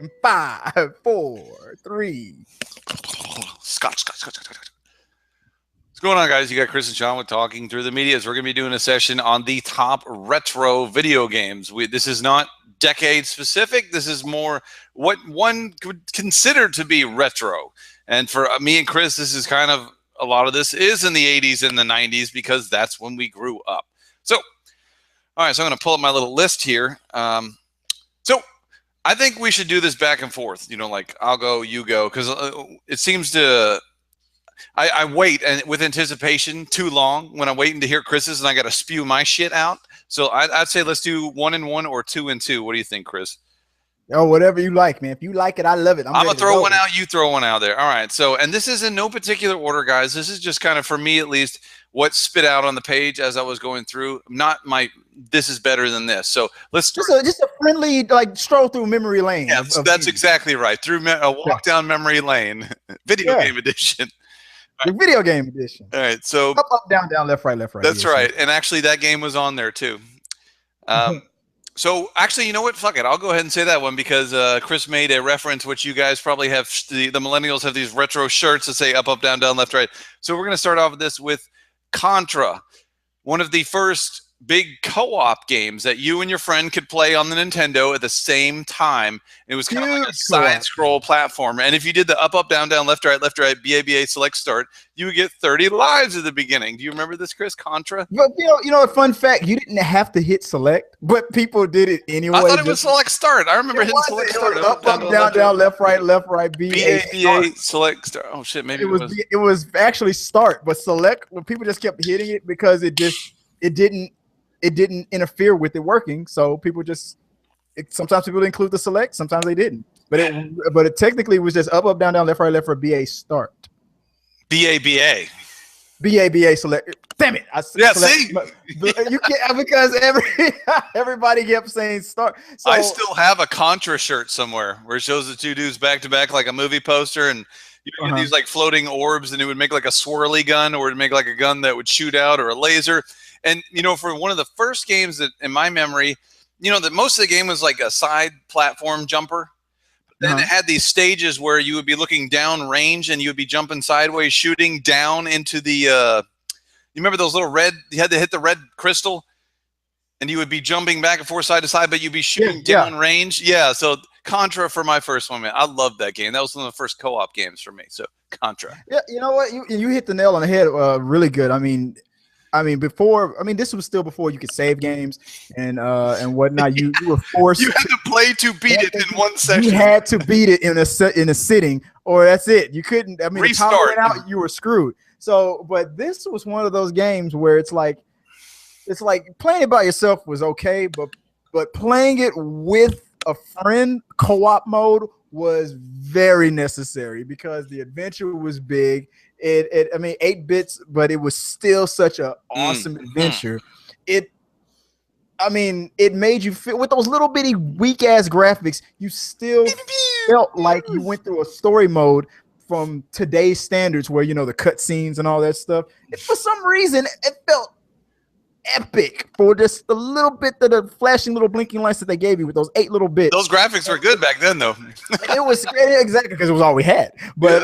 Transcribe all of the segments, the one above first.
in 5, 4, 3. Scotch. What's going on, guys? You got Chris and Sean with Talking Through the Medias. We're going to be doing a session on the top retro video games. This is not decade specific. This is more what one could consider to be retro. And for me and Chris, this is kind of a lot of this is in the 80s and the 90s because that's when we grew up. So, all right, so I'm going to pull up my little list here. So I think we should do this back and forth. You know, like I'll go, you go, because it seems to. I wait and with anticipation too long when I'm waiting to hear Chris's and I got to spew my shit out. So I'd say let's do 1 and 1 or 2 and 2. What do you think, Chris? Oh, whatever you like, man. If you like it, I love it. I'm gonna throw one out. You throw one out there. All right. So, and this is in no particular order, guys. This is just kind of for me at least what spit out on the page as I was going through. Not my. This is better than this. So let's just a friendly like stroll through memory lane. Yeah, that's exactly right. Through a walk down memory lane, video game edition. The video game edition. All right, so up, down, down, left, right. That's right, and actually that game was on there too. So actually, you know what? Fuck it, I'll go ahead and say that one because Chris made a reference, which you guys probably have. The millennials have these retro shirts that say up, down, left, right. So we're gonna start off with this with Contra, one of the first big co-op games that you and your friend could play on the Nintendo at the same time. It was kind of like a side-scroll platformer. And if you did the up, down, left, right, BA, select, start, you would get 30 lives at the beginning. Do you remember this, Chris? Contra? But, you know, a fun fact, you didn't have to hit select, but people did it anyway. I thought it was select, start. I remember hitting select, start. Up, down, left, right, BA, select, start. Oh, shit, maybe it was actually start, but select, when people just kept hitting it because it didn't interfere with it working, so people just sometimes people include the select, sometimes they didn't. But it technically was just up, down, left, right, BA start. BA select. Damn it! See, you can't because everybody kept saying start. So, I still have a Contra shirt somewhere where it shows the two dudes back to back like a movie poster, and you get these like floating orbs, and it would make like a swirly gun, or it'd make like a gun that would shoot out, or a laser. And, you know, for one of the first games that in my memory, you know, that most of the game was like a side platform jumper. But then it had these stages where you would be looking down range and you would be jumping sideways, shooting down into the, you remember those little red, you had to hit the red crystal and you would be jumping back and forth side to side, but you'd be shooting down range. Yeah. So Contra for my first one, man. I loved that game. That was one of the first co-op games for me. So Contra. Yeah. You know what? You hit the nail on the head. Really good. I mean, this was still before you could save games and whatnot. You were forced. You had to play to beat it in one session. You had to beat it in a sitting, or that's it. You couldn't. I mean, restart. The time went out, you were screwed. So, but this was one of those games where it's like playing it by yourself was okay, but playing it with a friend, co-op mode, was very necessary because the adventure was big. I mean, 8 bits, but it was still such an awesome adventure. It made you feel with those little bitty weak ass graphics. You still felt like you went through a story mode from today's standards, where you know the cutscenes and all that stuff. And for some reason, it felt epic for just the little bit of the flashing little blinking lights that they gave you with those 8 little bits. Those graphics were good back then, though. It was exactly because it was all we had. But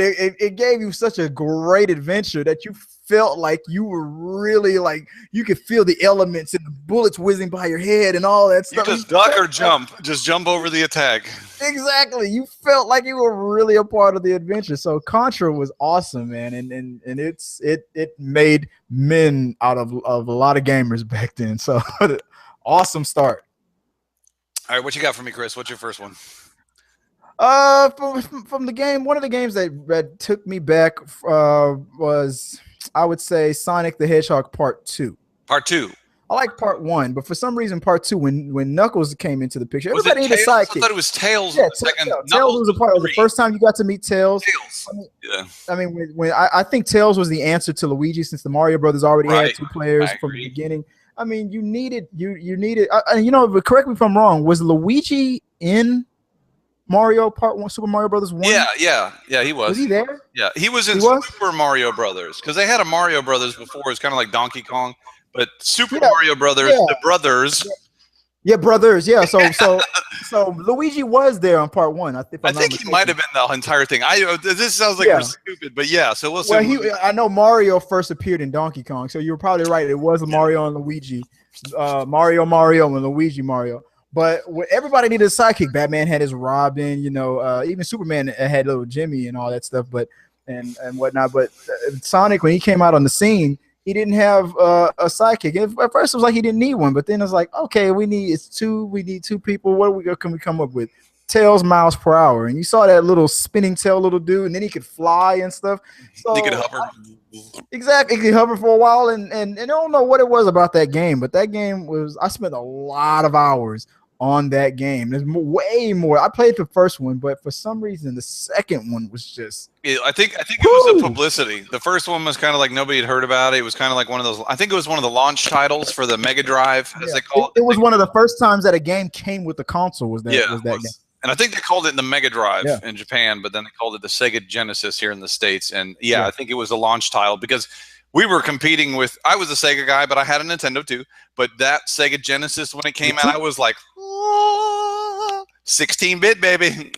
it gave you such a great adventure that you felt like you were really like you could feel the elements and the bullets whizzing by your head and all that stuff. You just duck or jump, just jump over the attack. Exactly. You felt like you were really a part of the adventure. So Contra was awesome, man, and it made men out of a lot of gamers back then. So awesome start. All right, what you got for me, Chris? What's your first one? From the game, one of the games that took me back was, I would say, Sonic the Hedgehog Part 2. Part 2. I like Part 1, but for some reason, Part 2, when Knuckles came into the picture, everybody needed a sidekick. I thought it was Tails. Yeah, Tails was a part of the first time you got to meet Tails. I mean, when I think Tails was the answer to Luigi, since the Mario Brothers already had 2 players from the beginning. I mean, you needed, but correct me if I'm wrong. Was Luigi in Mario Part 1, Super Mario Brothers 1? Yeah, he was. Was he there? Yeah, he was in Super Mario Brothers, because they had a Mario Brothers before. It's kind of like Donkey Kong, but Super Mario Brothers, the brothers, Yeah, brothers. Yeah. So Luigi was there on part one. I think he might have been the entire thing. This sounds like we're stupid, but yeah. So we'll see. Well, I know Mario first appeared in Donkey Kong, so you're probably right. It was Mario and Luigi, Mario and Luigi Mario. But everybody needed a sidekick. Batman had his Robin, even Superman had little Jimmy and all that stuff, and whatnot. But Sonic, when he came out on the scene, he didn't have a sidekick. At first, it was like he didn't need one, but then it's like, okay, we need two people. What can we come up with? Tails miles per hour, and you saw that little spinning tail little dude, and then he could fly and stuff. So he could hover. Exactly, he could hover for a while, and I don't know what it was about that game, but that game I spent a lot of hours on that game. There's way more. I played the first one, but for some reason the second one was just. I think it was the publicity. The first one was kind of like nobody had heard about it. It was kind of like one of those. I think it was one of the launch titles for the Mega Drive, as they call it. It was one of the first times that a game came with the console. Was that game? And I think they called it the Mega Drive in Japan, but then they called it the Sega Genesis here in the States. And I think it was a launch title because we were competing with. I was a Sega guy, but I had a Nintendo too. But that Sega Genesis, when it came out, I was like, 16-bit, baby.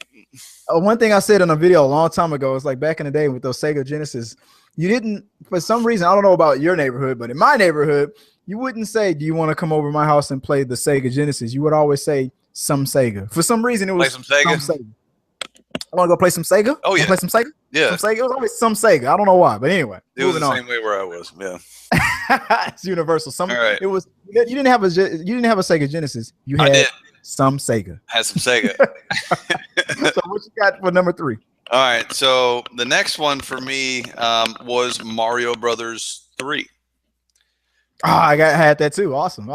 One thing I said in a video a long time ago is like back in the day with those Sega Genesis, you didn't, for some reason, I don't know about your neighborhood, but in my neighborhood, you wouldn't say, do you want to come over to my house and play the Sega Genesis? You would always say some Sega. For some reason, it was some Sega. I want to go play some Sega. Oh, yeah. Play some Sega? Yeah. Some Sega. It was always some Sega. I don't know why, but anyway. It was the same way where I was. Yeah. It's universal. Right. It was. You didn't have a Sega Genesis. You had some Sega. Had some Sega. So what you got for number 3? All right. So the next one for me was Mario Brothers 3. I had that too. Awesome.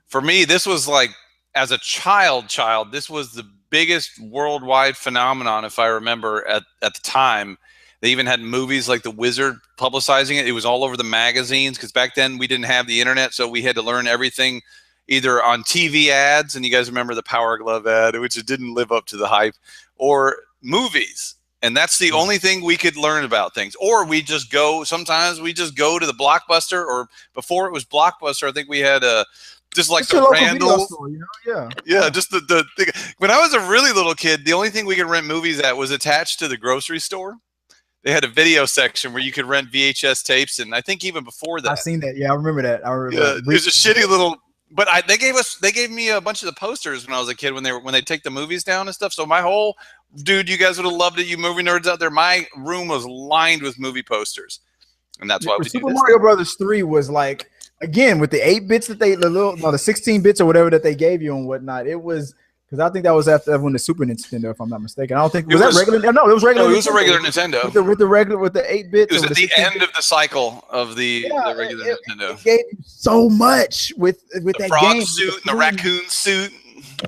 For me, this was like, as a child, this was the biggest worldwide phenomenon, if I remember, at the time. They even had movies like The Wizard publicizing it. It was all over the magazines because back then we didn't have the internet, so we had to learn everything either on TV ads, and you guys remember the Power Glove ad, which it didn't live up to the hype, or movies. And that's the only thing we could learn about things. Or sometimes we just go to the Blockbuster, or before it was Blockbuster, I think we had just like the Randall store, just the when I was a really little kid, the only thing we could rent movies at was attached to the grocery store. They had a video section where you could rent VHS tapes, and I think even before that, I've seen that. Yeah, I remember that. It was a shitty little. But they gave me a bunch of the posters when I was a kid when they take the movies down and stuff. So my whole you guys would have loved it, you movie nerds out there. My room was lined with movie posters, and that's why we Super Mario Brothers 3 was like, again, with the 8 bits that the 16 bits or whatever that they gave you and whatnot. It was. Because I think that was after when the Super Nintendo, if I'm not mistaken. I don't think was that regular. No, it was regular. No, it was a regular Nintendo with the 8 bits. It was at the end of the cycle of the regular Nintendo. It gave you so much with that frog game. Suit and the raccoon suit.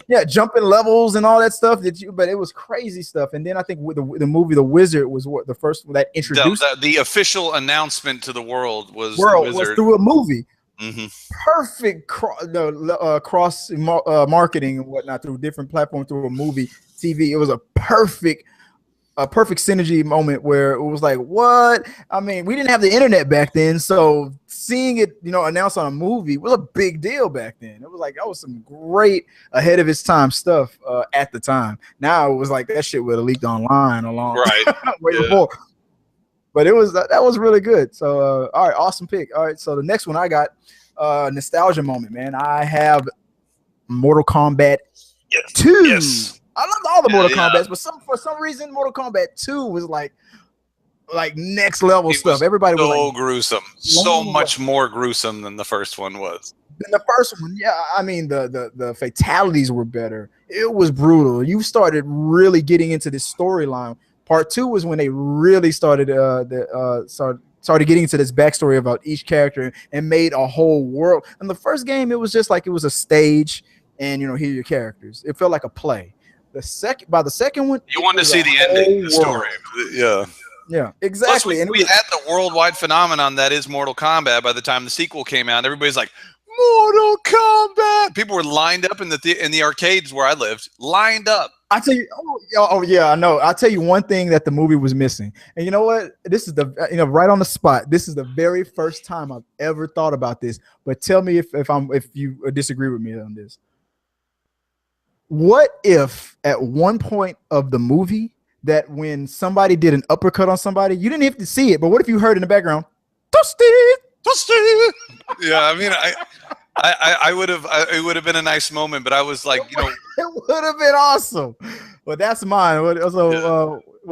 Yeah, jumping levels and all that stuff but it was crazy stuff. And then I think with the movie The Wizard was the first one that introduced the official announcement to the world was through a movie. Mm-hmm. Perfect cross marketing and whatnot through different platforms, through a movie, TV. It was a perfect synergy moment where it was like, what? I mean, we didn't have the internet back then, so seeing it, announced on a movie was a big deal back then. It was like, that was some great ahead of its time stuff at the time. Now it was like that shit would have leaked online way before. But that was really good. So all right, awesome pick. All right, so the next one I got nostalgia moment, man. I have Mortal Kombat 2. Yes. I loved all the Mortal Kombats, but for some reason Mortal Kombat 2 was like next level stuff. Everybody was so gruesome, so much more gruesome than the first one was. In the first one, yeah, I mean the fatalities were better. It was brutal. You started really getting into this storyline. Part 2 was when they really started started getting into this backstory about each character and made a whole world. In the first game, it was just like it was a stage, and here are your characters. It felt like a play. By the second one, you wanted to see the ending, the story. Yeah, exactly. Plus, we had the worldwide phenomenon that is Mortal Kombat. By the time the sequel came out, everybody's like, Mortal Kombat. People were lined up in the arcades where I lived, lined up. I tell you, oh yeah, I know. I'll tell you one thing that the movie was missing, and you know what? This is right on the spot. This is the very first time I've ever thought about this. But tell me if you disagree with me on this. What if at one point of the movie that when somebody did an uppercut on somebody, you didn't have to see it, but what if you heard in the background, Dusty, Dusty? Yeah, I mean, I would have. It would have been a nice moment, but I was like, you know, it would have been awesome. But that's mine. What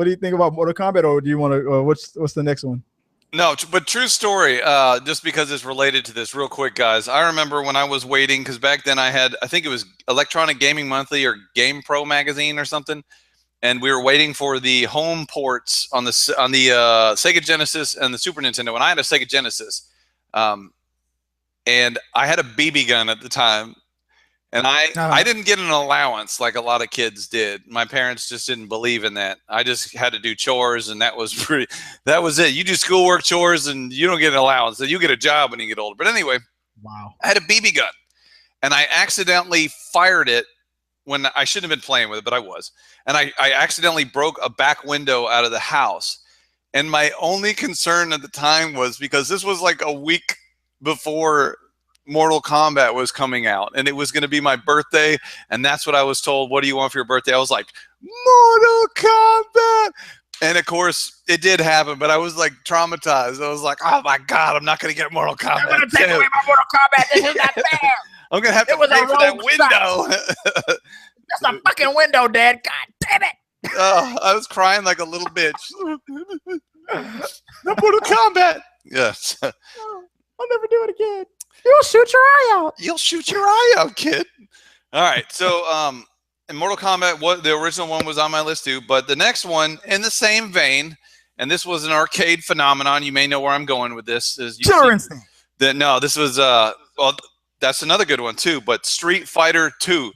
do you think about Mortal Kombat, or do you want to? What's the next one? No, but true story. Just because it's related to this, real quick, guys. I remember when I was waiting, because back then I think it was Electronic Gaming Monthly or Game Pro magazine or something, and we were waiting for the home ports on the Sega Genesis and the Super Nintendo. And I had a Sega Genesis, and I had a BB gun at the time. And I didn't get an allowance like a lot of kids did. My parents just didn't believe in that. I just had to do chores, and that was it. You do schoolwork, chores, and you don't get an allowance. So you get a job when you get older. But anyway, wow. I had a BB gun, and I accidentally fired it when I shouldn't have been playing with it, but I was. And I accidentally broke a back window out of the house. And my only concern at the time was, because this was like a week before Mortal Kombat was coming out, and it was going to be my birthday, and that's what I was told. What do you want for your birthday? I was like, Mortal Kombat. And of course it did happen, but I was like traumatized. I was like, oh my God, I'm not going to get Mortal Kombat. I'm going to take away my Mortal Kombat. This is not fair. I'm going to have to pay for that window. That's a fucking window, Dad. God damn it. I was crying like a little bitch. Mortal Kombat. Yes. I'll never do it again. You'll shoot your eye out. You'll shoot your eye out, kid. All right. So, in Mortal Kombat, the original one was on my list too, but the next one in the same vein, and this was an arcade phenomenon. You may know where I'm going with this. Killer Instinct. No, this was well, that's another good one too. But Street Fighter 2.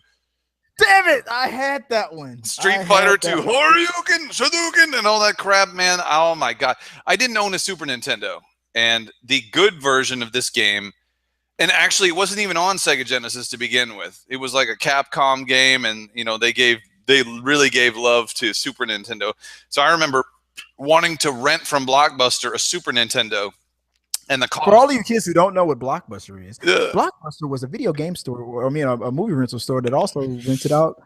Damn it! I had that one. Street Fighter 2, Horyuken, Shadouken, and all that crap, man. Oh my God! I didn't own a Super Nintendo, and the good version of this game. And actually, it wasn't even on Sega Genesis to begin with. It was like a Capcom game, and you know they really gave love to Super Nintendo. So I remember wanting to rent from Blockbuster a Super Nintendo, and the cost. For all of you kids who don't know what Blockbuster is, Yeah. Blockbuster was a video game store. A movie rental store that also rented out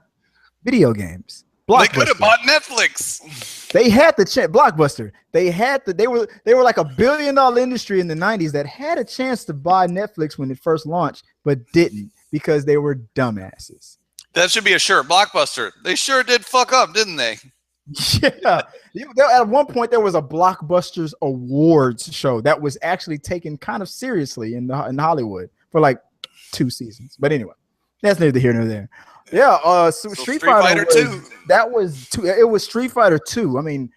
video games. They could have bought Netflix. They had the chance. Blockbuster. They were like $1 billion industry in the 90s that had a chance to buy Netflix when it first launched, but didn't because they were dumbasses. That should be a shirt. Blockbuster. They sure did fuck up, didn't they? Yeah. At one point, there was a Blockbusters Awards show that was actually taken kind of seriously in Hollywood for like 2 seasons. But anyway, that's neither here nor there. Yeah, so Street Fighter 2. That was two. It was Street Fighter 2. I mean,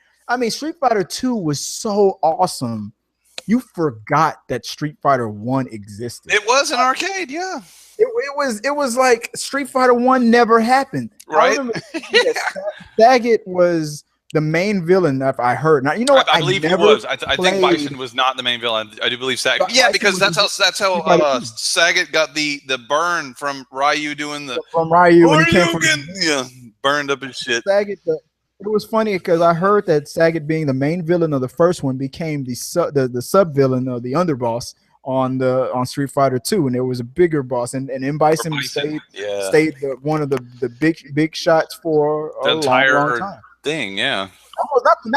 Street Fighter 2 was so awesome. You forgot that Street Fighter 1 existed. It was an arcade, yeah. It was like Street Fighter 1 never happened. Right. Sagat was the main villain. If I heard, now you know what? I believe he was. I think Bison was not the main villain. I do believe Sagat. Yeah, because that's how Sagat got the burn from Ryu doing the Ryu when he came from, burned up his shit. Sagat. It was funny because I heard that Sagat, being the main villain of the first one, became the sub villain or the underboss on Street Fighter 2, and there was a bigger boss, and M. Bison stayed one of the big shots for a long time. Thing, yeah.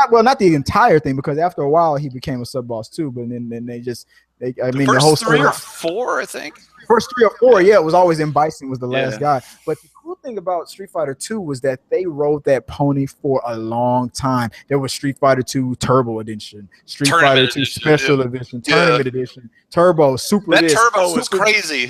Not the entire thing, because after a while he became a sub boss too. But then the whole 3 or 4, I think. First 3 or 4, yeah, it was always M. Bison was the last guy. But the cool thing about Street Fighter 2 was that they rode that pony for a long time. There was Street Fighter 2 Turbo Edition, Street Fighter 2 Special Edition, Tournament Edition, Turbo, Super. That Turbo was crazy.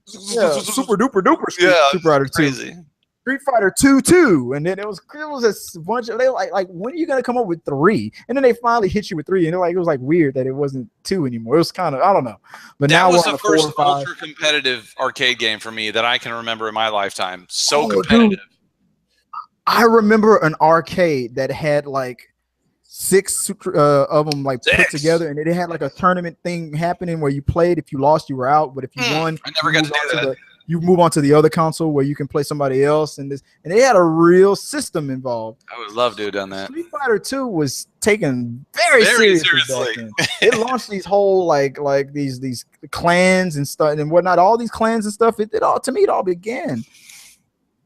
Yeah, super duper duper Street Fighter 2. Crazy. Street Fighter 2, and then it was a bunch of, they like when are you gonna come up with 3? And then they finally hit you with 3, and it was like weird that it wasn't 2 anymore. It was kind of, I don't know. But that now was we're the first ultra competitive arcade game for me that I can remember in my lifetime. So competitive. Dude, I remember an arcade that had like 6 of them like put together, and it had like a tournament thing happening where you played. If you lost, you were out, but if you won, I never got to do that. You move on to the other console where you can play somebody else, and they had a real system involved. I would love to have done that. Street Fighter 2 was taken very seriously. It launched these whole like these clans and stuff and whatnot. All these clans and stuff. It all, to me, it all began.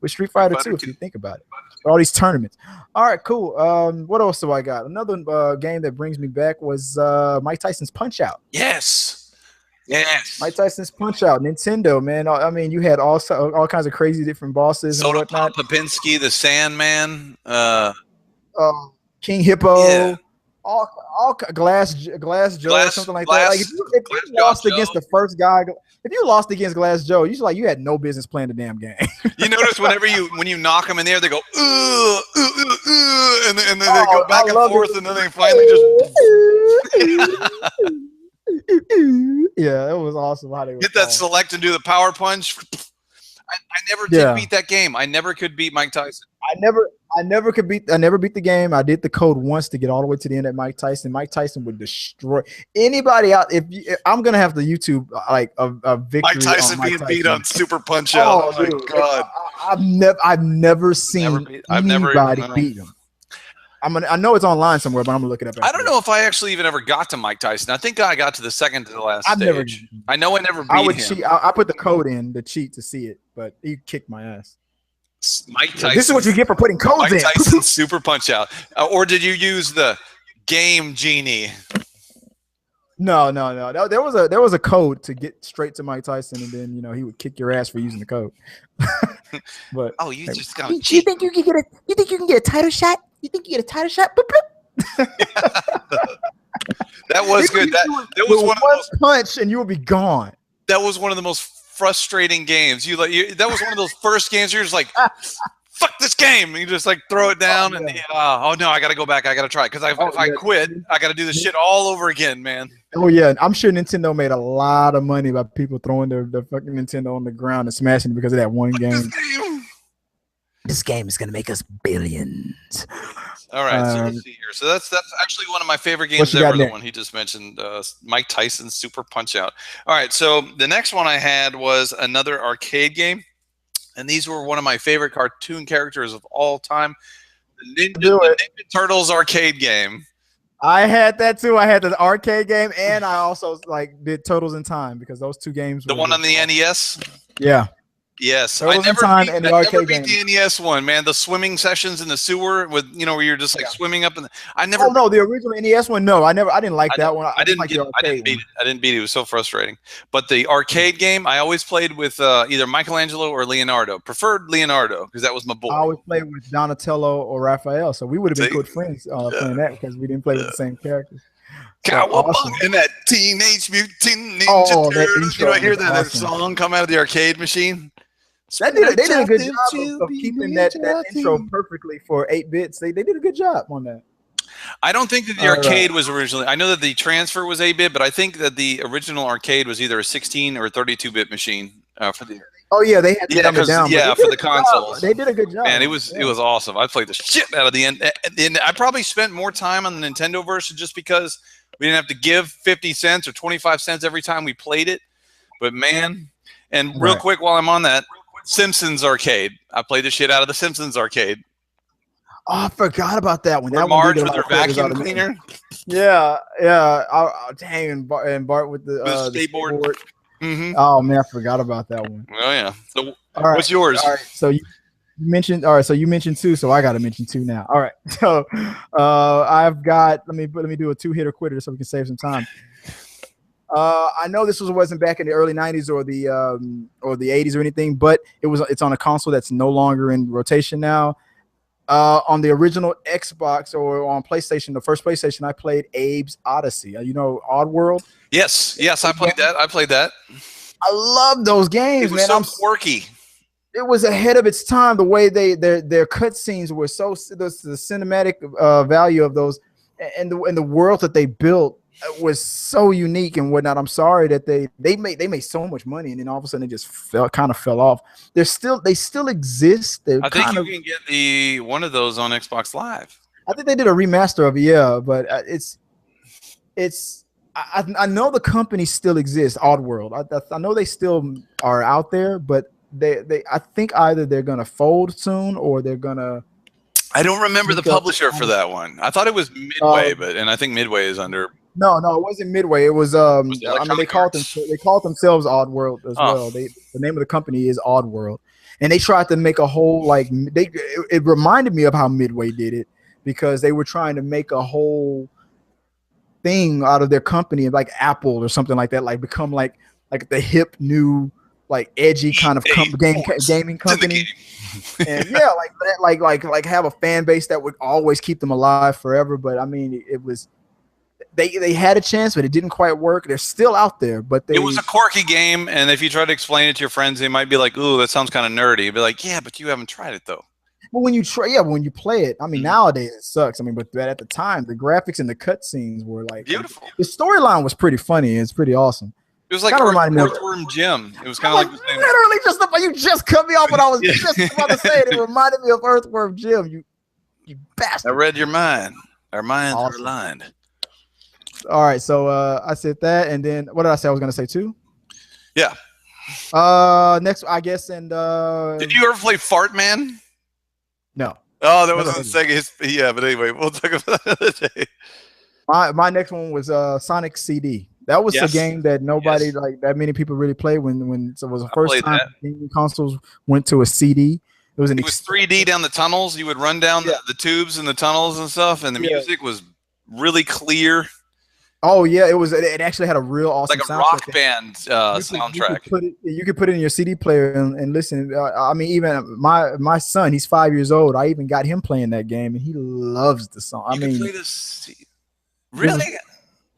with Street Fighter 2, if you think about it. All these tournaments. All right, cool. What else do I got? Another game that brings me back was Mike Tyson's Punch Out. Yes. Mike Tyson's Punch Out. Nintendo, man. I mean, you had all kinds of crazy different bosses and whatnot. Popinski, the Sandman. King Hippo. Yeah. All Glass Joe or something like that. Like if you lost against the first guy, if you lost against Glass Joe, you had no business playing the damn game. You notice when you knock them in the air, they go and then they go back and forth, and then they finally just yeah, it was awesome how they get that select and do the power punch. I never did beat that game. I never could beat Mike Tyson. I never beat the game. I did the code once to get all the way to the end at Mike Tyson. Mike Tyson would destroy anybody out. I'm gonna have to YouTube like a victory. Mike Tyson being beat on Super Punch Out. Oh, my God! I've never seen anybody beat him. I know it's online somewhere, but I'm gonna look it up. I don't know if I actually even ever got to Mike Tyson. I think I got to the second to the last stage. I know I never beat him. Cheat. I put the code in the cheat to see it, but he kicked my ass. Mike Tyson. This is what you get for putting codes in. Mike Tyson Super Punch Out. Or did you use the Game Genie? No. There was a code to get straight to Mike Tyson, and then he would kick your ass for using the code. But you just got. You think you can get a title shot? You think you get a title shot? Boop, boop. That was good. That was one punch, and you will be gone. That was one of the most frustrating games. That was one of those first games where you're just like, fuck this game. And you just like throw it down and oh no, I got to go back. I got to try. Because if I quit, I got to do this shit all over again, man. Oh yeah. I'm sure Nintendo made a lot of money by people throwing their fucking Nintendo on the ground and smashing it because of that one game. This game is going to make us billions. All right, so let's see here. So that's actually one of my favorite games ever, the one he just mentioned, Mike Tyson's Super Punch Out. All right, so the next one I had was another arcade game, and these were one of my favorite cartoon characters of all time, the Ninja Turtles arcade game. I had that too. I had the arcade game, and I also did Turtles in Time because those two games. The one on the NES. Yeah. Yes, I never beat the NES one, man. The swimming sessions in the sewer with where you're just like swimming up, and I never. Oh no, the original NES one. No, I didn't like that one. I didn't beat it. I didn't beat it. It was so frustrating. But the arcade game, I always played with either Michelangelo or Leonardo. Preferred Leonardo because that was my boy. I always played with Donatello or Raphael, so we would have been good friends playing that because we didn't play with the same characters. Cowabunga awesome. And that Teenage Mutant Ninja Turtles. I hear that song come out of the arcade machine. They did a good job of keeping that intro perfectly for 8 bits. They did a good job on that. I don't think that the arcade was originally. I know that the transfer was 8-bit, but I think that the original arcade was either a 16 or 32-bit machine for the. Oh yeah, they had to dumb it down. Yeah, for the consoles. They did a good job. Man, it was awesome. I played the shit out of the end. And I probably spent more time on the Nintendo version just because we didn't have to give 50 cents or 25 cents every time we played it. But man, and real quick while I'm on that. Simpsons arcade. I played the shit out of the Simpsons arcade. Oh, I forgot about that one. That Marge with her vacuum cleaner. Yeah. Dang, and Bart with the skateboard. Mm-hmm. Oh man, I forgot about that one. Oh yeah. So, what's yours? All right. So you mentioned. All right. So you mentioned 2. So I got to mention 2 now. All right. So I've got. Let me do a 2-hitter quitter so we can save some time. I know this wasn't back in the early 90s or the 80s or anything, but it's on a console that's no longer in rotation now. On the original Xbox or on PlayStation, the first PlayStation, I played Abe's Odyssey. Oddworld? Yes, I played that. I love those games, it was man. So quirky. It was ahead of its time. The way their cutscenes were so the cinematic value of those and the world that they built was so unique and whatnot. I'm sorry that they made so much money and then all of a sudden they just kind of fell off. They still exist. I think you can get one of those on Xbox Live. I think they did a remaster of it, but I know the company still exists, Oddworld. I know they still are out there, but I think either they're gonna fold soon or they're gonna. I don't remember the publisher for that one. I thought it was Midway, and I think Midway is under. No, it wasn't Midway. It was I mean, Electronic Arts? they called themselves Oddworld as Oh. well. The name of the company is Oddworld, and they tried to make a whole like it reminded me of how Midway did it because they were trying to make a whole thing out of their company, like Apple or something like that, like become like the hip new like edgy kind of gaming company. And yeah, like that, like have a fan base that would always keep them alive forever. But I mean, it was they had a chance, but it didn't quite work. They're still out there, but It was a quirky game, and if you try to explain it to your friends, they might be like, "Ooh, that sounds kind of nerdy." You'd be like, "Yeah, but you haven't tried it though." But when you play it, I mean, nowadays it sucks. I mean, but at the time, the graphics and the cutscenes were like beautiful. The storyline was pretty funny. It's pretty awesome. It was like Earthworm Jim. It was kind of like the same. Literally just you just cut me off when I was just about to say it. It reminded me of Earthworm Jim. You bastard. I read your mind. Our minds are aligned. All right, so I said that, and then what did I say? I was gonna say too. Yeah. Next, I guess, and did you ever play Fart Man? No. Oh, that was on Sega. Yeah, but anyway, we'll talk about that another day. My next one was Sonic CD. That was a game that nobody like that many people really played when it was the first time gaming consoles went to a CD. It was 3D down the tunnels. You would run down the tubes and the tunnels and stuff, and the music was really clear. Oh yeah, it was. It actually had a real awesome like a rock band soundtrack. You could put it in your CD player and listen. I mean, even my son, he's 5 years old. I even got him playing that game, and he loves the song. You can play this. Really?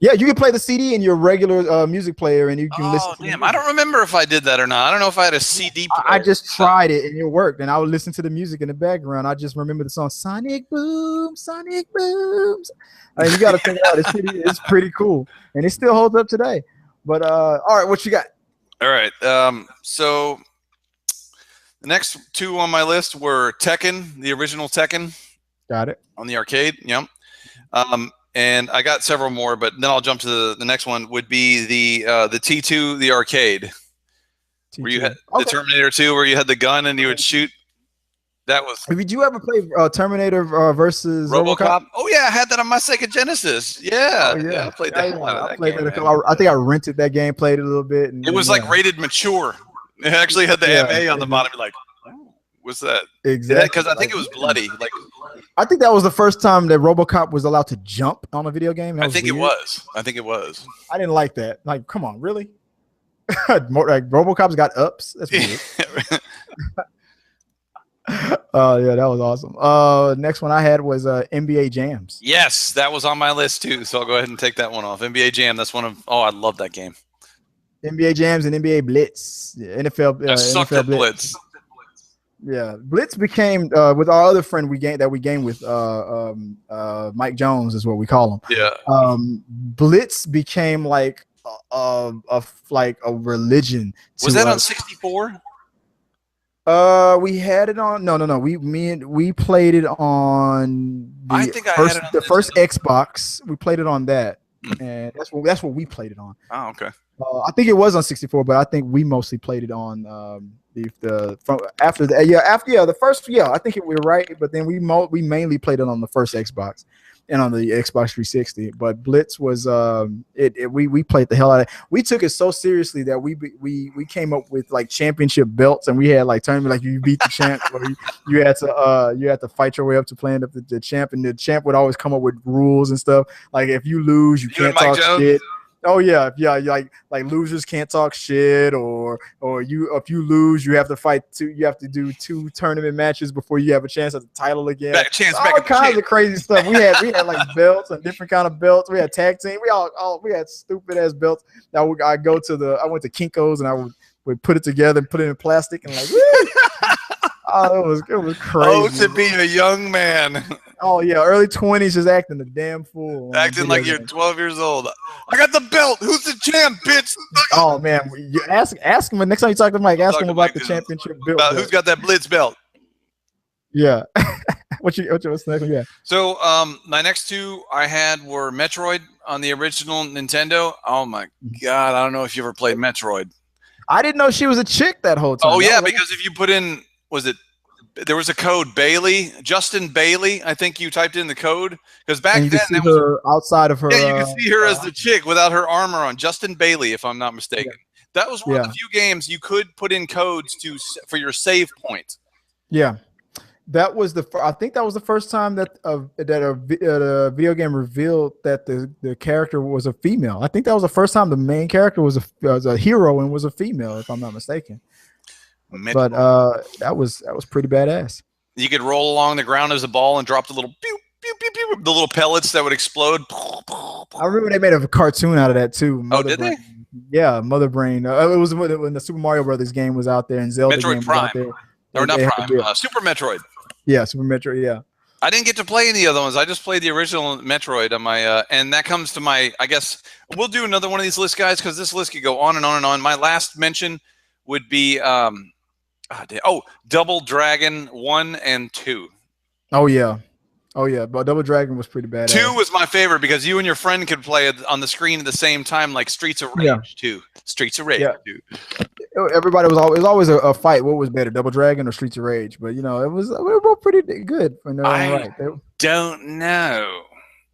Yeah, you can play the CD in your regular music player, and you can listen. Oh damn! I don't remember if I did that or not. I don't know if I had a CD player. I just tried it, and it worked. And I would listen to the music in the background. I just remember the song "Sonic Boom, Sonic Booms." I mean, you got to check it out. It's pretty cool, and it still holds up today. But all right, what you got? All right. So the next two on my list were Tekken, the original Tekken. Got it. On the arcade. Yep. And I got several more, but then I'll jump to the next one. Would be the T2, the arcade, T2. Where you had the Terminator 2, where you had the gun and you would shoot. That was. Did you ever play Terminator versus RoboCop? Oh yeah, I had that on my Sega Genesis. Yeah, yeah, I played that. I think I rented that game, played it a little bit. And it was like rated mature. It actually had the MA on the bottom. Like, what's that? Exactly. Because I think it was bloody. Like, I think that was the first time that RoboCop was allowed to jump on a video game. I think it was. I I didn't like that. Like, come on, really? Like RoboCop's got ups. That's weird. Yeah, that was awesome. Next one I had was NBA Jams. Yes, that was on my list too. So I'll go ahead and take that one off. NBA Jam. That's one of. Oh, I love that game. NBA Jams and NBA Blitz. NFL. I sucked at Blitz. Yeah, Blitz became with our other friend we game with Mike Jones is what we call him. Yeah. Blitz became like a religion. Was that on 64? We had it on no. We played it on the first Xbox. We played it on that, and that's what we played it on. Oh, okay. I think it was on 64, but I think we mostly played it on the first. Yeah, I think we were right, but then we mainly played it on the first Xbox and on the Xbox 360. But Blitz was we played the hell out of it. We took it so seriously that we came up with like championship belts, and we had like tournament like you beat the champ, or you had to fight your way up to playing up the champ, and the champ would always come up with rules and stuff. Like if you lose, you can't talk shit. Oh yeah, like losers can't talk shit, or if you lose, you have to fight you have to do 2 tournament matches before you have a chance at the title again. All kinds of crazy stuff. We had like belts and different kind of belts. We had tag team. We had stupid ass belts. I went to Kinko's and I would put it together and put it in plastic and like. Oh, it was crazy. Oh, to be a young man. Oh yeah, early 20s, just acting a damn fool. Acting like you're 12 years old. I got the belt. Who's the champ, bitch? Oh man, you ask him next time you talk to Mike. Ask him about the championship belt. Who's got that Blitz belt? Yeah. what's the next one? Yeah. So my next two I had were Metroid on the original Nintendo. Oh my god, I don't know if you ever played Metroid. I didn't know she was a chick that whole time. Oh yeah, because if you put in, was it There was a code Bailey, Justin Bailey. I think you typed in the code because back And you then can see that was her outside of her. yeah, you can see her as the chick without her armor on. Justin Bailey, if I'm not mistaken. That was one of the few games you could put in codes for your save points. Yeah, that was I think that was the first time that a video game revealed that the character was a female. I think that was the first time the main character was a hero and was a female, if I'm not mistaken. But that was pretty badass. You could roll along the ground as a ball and drop the little pew, pew, pew, pew, the little pellets that would explode. I remember they made a cartoon out of that too. Did they? Yeah, Mother Brain. It was when the Super Mario Brothers game was out there and Zelda Metroid game Prime. was out there. Or not Prime, Super Metroid. Yeah, Super Metroid, yeah. I didn't get to play any other ones. I just played the original Metroid on my, and that comes to my, I guess, we'll do another one of these lists, guys, because this list could go on and on and on. My last mention would be, Double Dragon 1 and 2. Oh, yeah. Oh, yeah, but Double Dragon was pretty badass. 2 was my favorite because you and your friend could play it on the screen at the same time, like Streets of Rage 2. Streets of Rage 2. Everybody was always a fight. What was better, Double Dragon or Streets of Rage? But we were both pretty good. I don't know.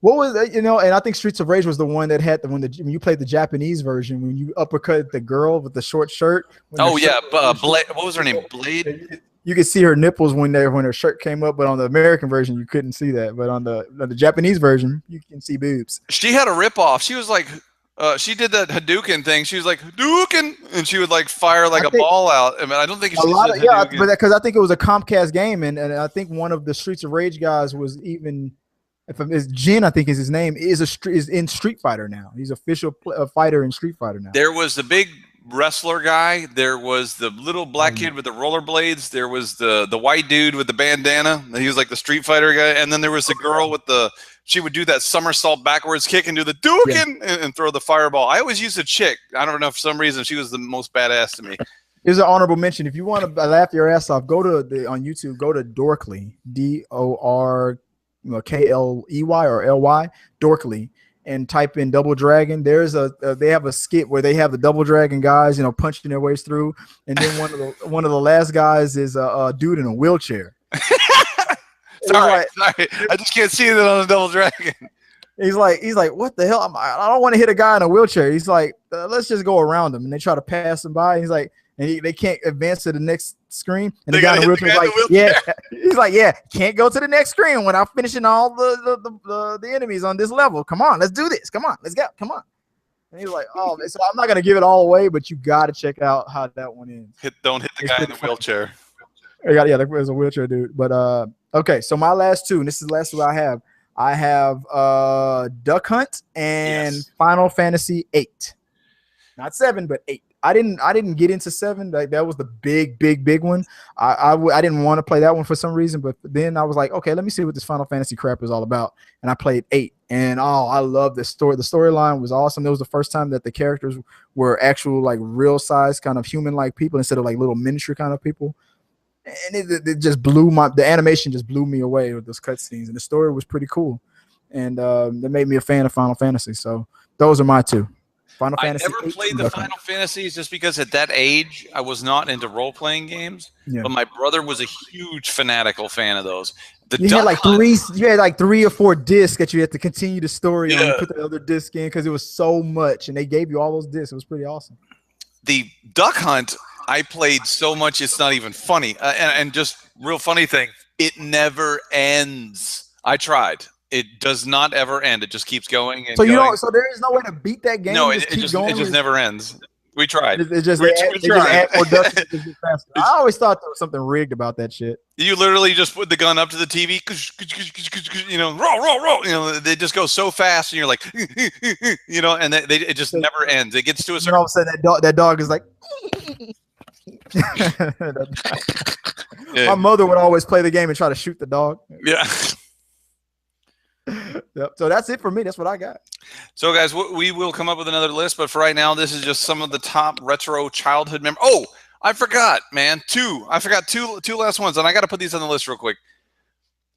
What was and I think Streets of Rage was the one that had when you played the Japanese version when you uppercut the girl with the short shirt. Oh yeah, Blade. What was her name? Blade. You could see her nipples when her shirt came up, but on the American version you couldn't see that. But on the Japanese version you can see boobs. She had a ripoff. She was like. She did that Hadouken thing. She was like Hadouken, and she would like fire like a ball out. I mean, I don't think she but because I think it was a Comcast game, and I think one of the Streets of Rage guys was even, if it's Jin, I think is his name, is in Street Fighter now. He's official fighter in Street Fighter now. There was the big wrestler guy. There was the little black kid with the rollerblades. There was the white dude with the bandana. He was like the Street Fighter guy, and then there was the girl with the. She would do that somersault backwards kick and do the Duken and throw the fireball. I always used a chick. I don't know, for some reason, she was the most badass to me. Here's an honorable mention. If you want to laugh your ass off, go to on YouTube, go to Dorkley, DORKLEY or LY, Dorkley, and type in Double Dragon. There's they have a skit where they have the Double Dragon guys, punching their ways through. And then one of the last guys is a dude in a wheelchair. Sorry, I just can't see it on the Double Dragon. He's like, what the hell? I don't want to hit a guy in a wheelchair. He's like, let's just go around him. And they try to pass him by. He's like, and they can't advance to the next screen. And the guy in the wheelchair is like, yeah. He's like, yeah, can't go to the next screen when I'm finishing all the enemies on this level. Come on, let's do this. Come on, let's go. Come on. And he's like, oh, so I'm not gonna give it all away, but you got to check out how that one ends. Don't hit the guy in the wheelchair. Yeah, there's a wheelchair dude. But okay, so my last two, and this is the last two I have. I have Duck Hunt and Final Fantasy 8. Not 7, but 8. I didn't get into 7. Like, that was the big one. I didn't want to play that one for some reason, but then I was like, okay, let me see what this Final Fantasy crap is all about. And I played 8. And I love this story. The storyline was awesome. It was the first time that the characters were actual, like, real size kind of human-like people instead of like little miniature kind of people. And it just the animation just blew me away with those cutscenes, and the story was pretty cool, and that made me a fan of Final Fantasy. So those are my two. Final Fantasy. I never played the Final Fantasies just because at that age I was not into role-playing games, but my brother was a huge fanatical fan of those. You had like 3 or 4 discs that you had to continue the story on and put the other disc in because it was so much, and they gave you all those discs. It was pretty awesome. The Duck Hunt I played so much it's not even funny. And just real funny thing, it never ends. I tried. It does not ever end. It just keeps going and going. So there is no way to beat that game. No, it just never ends. We tried. It just add more ducks. I always thought there was something rigged about that shit. You literally just put the gun up to the TV, roll. They just go so fast, and you're like, and it just never ends. It gets to a certain. All of a sudden, that dog is like. My mother would always play the game and try to shoot the dog. Yeah. Yep. So that's it for me. That's what I got. So, guys, we will come up with another list, but for right now, this is just some of the top retro childhood memories. Oh, I forgot, man. I forgot two last ones, and I got to put these on the list real quick.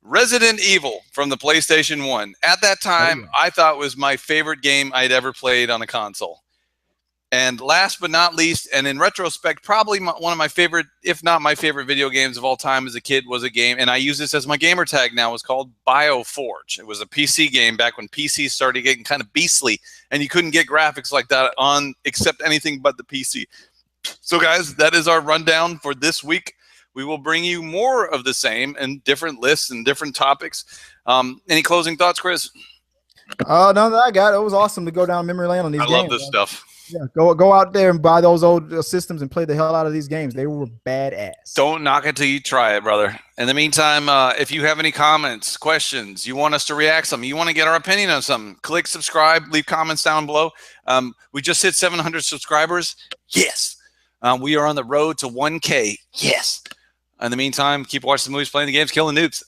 Resident Evil from the PlayStation 1. At that time, I thought was my favorite game I'd ever played on a console. And last but not least, and in retrospect, probably one of my favorite, if not my favorite video games of all time as a kid was a game, and I use this as my gamer tag now, was called BioForge. It was a PC game back when PCs started getting kind of beastly, and you couldn't get graphics like that on except anything but the PC. So guys, that is our rundown for this week. We will bring you more of the same and different lists and different topics. Any closing thoughts, Chris? No, that I got. It was awesome to go down memory lane on these games. I love this stuff. Yeah, go out there and buy those old systems and play the hell out of these games. They were badass. Don't knock it till you try it, brother. In the meantime, if you have any comments, questions, you want us to react to something, you want to get our opinion on something, click subscribe, leave comments down below. We just hit 700 subscribers. Yes. We are on the road to 1K. Yes. In the meantime, keep watching the movies, playing the games, killing noobs.